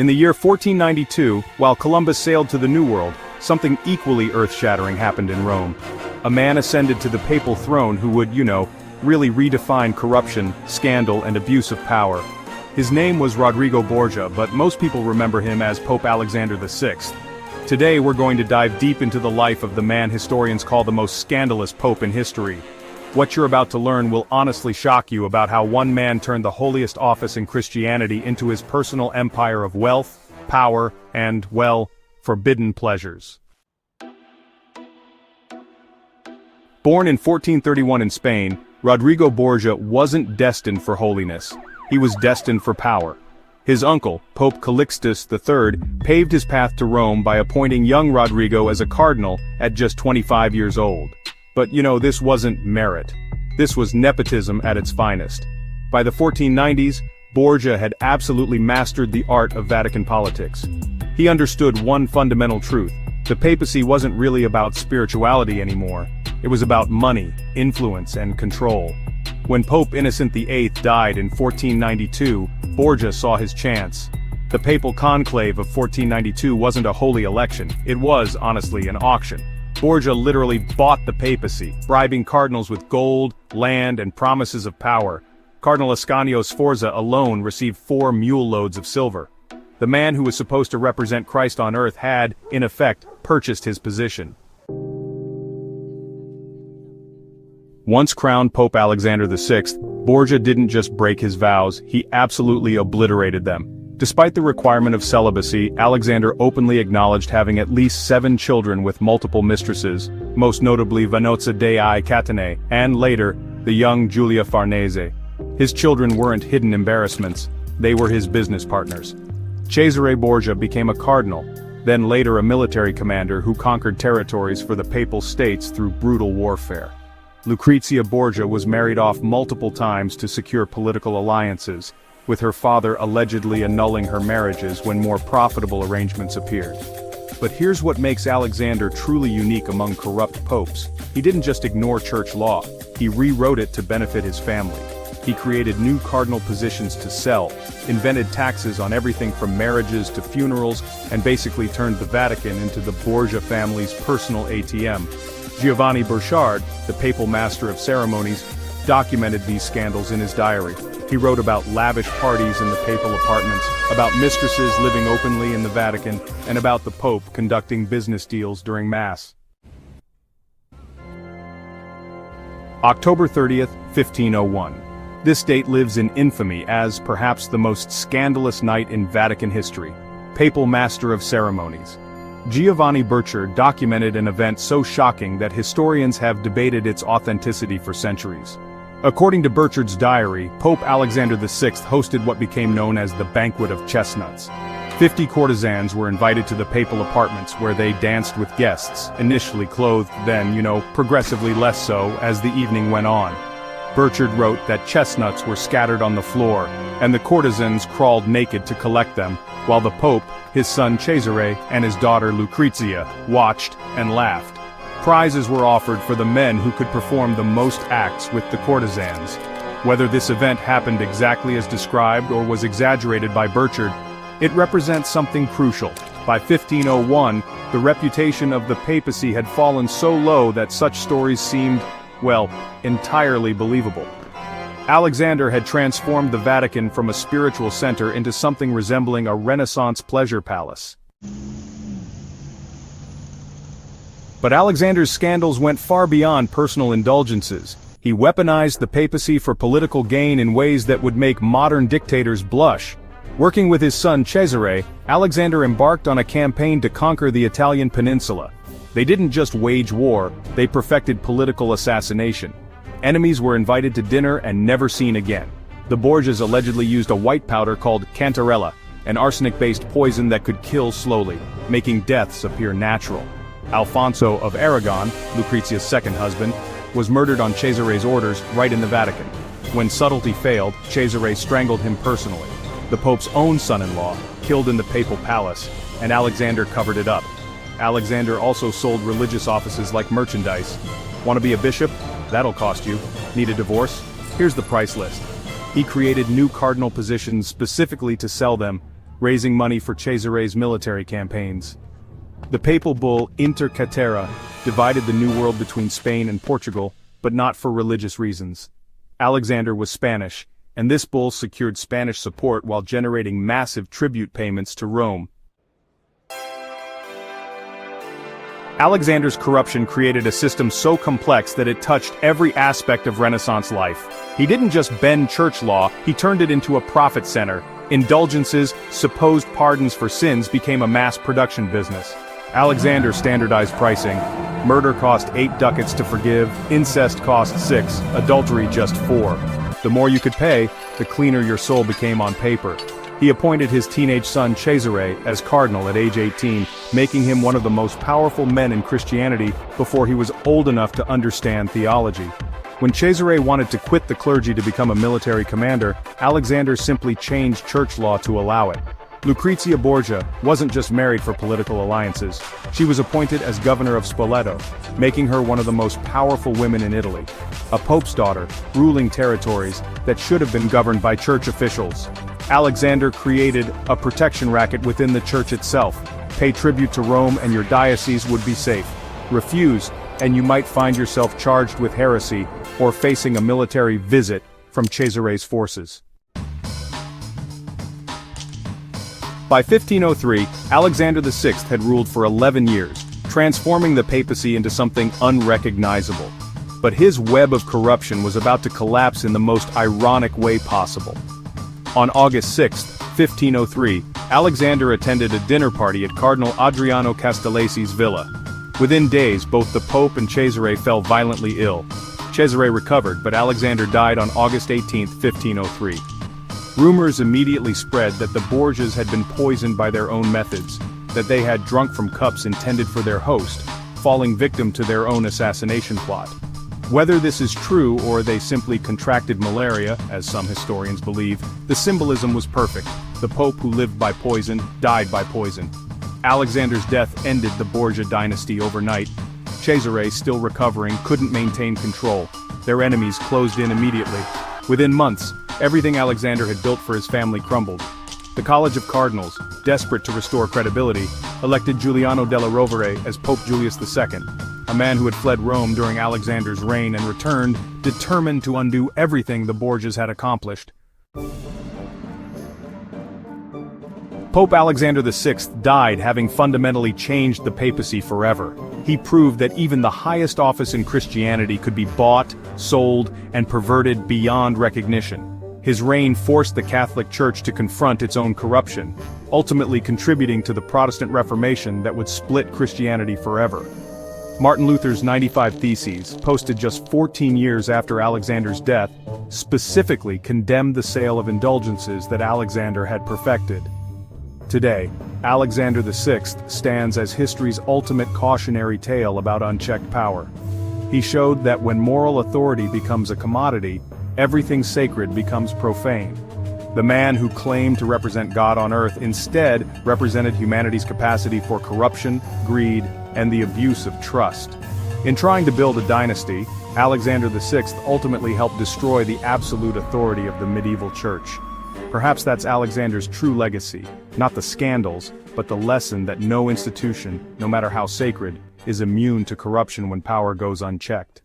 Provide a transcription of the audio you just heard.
In the year 1492, while Columbus sailed to the New World, something equally earth-shattering happened in Rome. A man ascended to the papal throne who would, really redefine corruption, scandal, and abuse of power. His name was Rodrigo Borgia, but most people remember him as Pope Alexander VI. Today we're going to dive deep into the life of the man historians call the most scandalous pope in history. What you're about to learn will honestly shock you about how one man turned the holiest office in Christianity into his personal empire of wealth, power, and, well, forbidden pleasures. Born in 1431 in Spain, Rodrigo Borgia wasn't destined for holiness. He was destined for power. His uncle, Pope Calixtus III, paved his path to Rome by appointing young Rodrigo as a cardinal at just 25 years old. But this wasn't merit. This was nepotism at its finest. By the 1490s, Borgia had absolutely mastered the art of Vatican politics. He understood one fundamental truth: the papacy wasn't really about spirituality anymore. It was about money, influence, and control. When Pope Innocent VIII died in 1492, Borgia saw his chance. The papal conclave of 1492 wasn't a holy election, it was, honestly, an auction. Borgia literally bought the papacy, bribing cardinals with gold, land, and promises of power. Cardinal Ascanio Sforza alone received 4 mule loads of silver. The man who was supposed to represent Christ on earth had, in effect, purchased his position. Once crowned Pope Alexander VI, Borgia didn't just break his vows, he absolutely obliterated them. Despite the requirement of celibacy, Alexander openly acknowledged having at least 7 children with multiple mistresses, most notably Vanozza dei Catene, and later, the young Giulia Farnese. His children weren't hidden embarrassments, they were his business partners. Cesare Borgia became a cardinal, then later a military commander who conquered territories for the Papal States through brutal warfare. Lucrezia Borgia was married off multiple times to secure political alliances, with her father allegedly annulling her marriages when more profitable arrangements appeared. But here's what makes Alexander truly unique among corrupt popes. He didn't just ignore church law, he rewrote it to benefit his family. He created new cardinal positions to sell, invented taxes on everything from marriages to funerals, and basically turned the Vatican into the Borgia family's personal ATM. Giovanni Burchard, the papal master of ceremonies, documented these scandals in his diary. He wrote about lavish parties in the papal apartments, about mistresses living openly in the Vatican, and about the Pope conducting business deals during Mass. October 30th, 1501. This date lives in infamy as perhaps the most scandalous night in Vatican history. Papal Master of Ceremonies. Giovanni Burchard documented an event so shocking that historians have debated its authenticity for centuries. According to Burchard's diary, Pope Alexander VI hosted what became known as the Banquet of Chestnuts. 50 courtesans were invited to the papal apartments where they danced with guests, initially clothed, then, progressively less so as the evening went on. Burchard wrote that chestnuts were scattered on the floor, and the courtesans crawled naked to collect them, while the Pope, his son Cesare, and his daughter Lucrezia watched and laughed. Prizes were offered for the men who could perform the most acts with the courtesans. Whether this event happened exactly as described or was exaggerated by Burchard, it represents something crucial. By 1501, the reputation of the papacy had fallen so low that such stories seemed, entirely believable. Alexander had transformed the Vatican from a spiritual center into something resembling a Renaissance pleasure palace. But Alexander's scandals went far beyond personal indulgences. He weaponized the papacy for political gain in ways that would make modern dictators blush. Working with his son Cesare, Alexander embarked on a campaign to conquer the Italian peninsula. They didn't just wage war, they perfected political assassination. Enemies were invited to dinner and never seen again. The Borgias allegedly used a white powder called cantarella, an arsenic-based poison that could kill slowly, making deaths appear natural. Alfonso of Aragon, Lucrezia's second husband, was murdered on Cesare's orders right in the Vatican. When subtlety failed, Cesare strangled him personally. The Pope's own son-in-law, killed in the papal palace, and Alexander covered it up. Alexander also sold religious offices like merchandise. Want to be a bishop? That'll cost you. Need a divorce? Here's the price list. He created new cardinal positions specifically to sell them. raising money for Cesare's military campaigns. The papal bull Inter Caetera divided the New World between Spain and Portugal, but not for religious reasons. Alexander was Spanish, and this bull secured Spanish support while generating massive tribute payments to Rome. Alexander's corruption created a system so complex that it touched every aspect of Renaissance life. He didn't just bend church law, he turned it into a profit center. Indulgences, supposed pardons for sins became a mass production business. Alexander standardized pricing. Murder cost 8 ducats to forgive, incest cost 6, adultery just 4. The more you could pay, the cleaner your soul became on paper. He appointed his teenage son Cesare as Cardinal at age 18, making him one of the most powerful men in Christianity before he was old enough to understand theology. When Cesare wanted to quit the clergy to become a military commander, Alexander simply changed church law to allow it. Lucrezia Borgia wasn't just married for political alliances. She was appointed as governor of Spoleto, making her one of the most powerful women in Italy. A pope's daughter, ruling territories that should have been governed by church officials. Alexander created a protection racket within the church itself. Pay tribute to Rome and your diocese would be safe. Refuse, and you might find yourself charged with heresy or facing a military visit from Cesare's forces. By 1503, Alexander VI had ruled for 11 years, transforming the papacy into something unrecognizable. But his web of corruption was about to collapse in the most ironic way possible. On August 6, 1503, Alexander attended a dinner party at Cardinal Adriano Castellasi's villa. Within days, both the Pope and Cesare fell violently ill. Cesare recovered, but Alexander died on August 18, 1503. Rumors immediately spread that the Borgias had been poisoned by their own methods, that they had drunk from cups intended for their host, falling victim to their own assassination plot. Whether this is true or they simply contracted malaria, as some historians believe, the symbolism was perfect. The Pope who lived by poison, died by poison. Alexander's death ended the Borgia dynasty overnight. Cesare, still recovering, couldn't maintain control. Their enemies closed in immediately. Within months, everything Alexander had built for his family crumbled. The College of Cardinals, desperate to restore credibility, elected Giuliano della Rovere as Pope Julius II, a man who had fled Rome during Alexander's reign and returned, determined to undo everything the Borgias had accomplished. Pope Alexander VI died having fundamentally changed the papacy forever. He proved that even the highest office in Christianity could be bought, sold, and perverted beyond recognition. His reign forced the Catholic Church to confront its own corruption, ultimately contributing to the Protestant Reformation that would split Christianity forever. Martin Luther's 95 Theses, posted just 14 years after Alexander's death, specifically condemned the sale of indulgences that Alexander had perfected. Today, Alexander VI stands as history's ultimate cautionary tale about unchecked power. He showed that when moral authority becomes a commodity, everything sacred becomes profane. The man who claimed to represent God on earth instead represented humanity's capacity for corruption, greed, and the abuse of trust. In trying to build a dynasty, Alexander VI ultimately helped destroy the absolute authority of the medieval church. Perhaps that's Alexander's true legacy, not the scandals, but the lesson that no institution, no matter how sacred, is immune to corruption when power goes unchecked.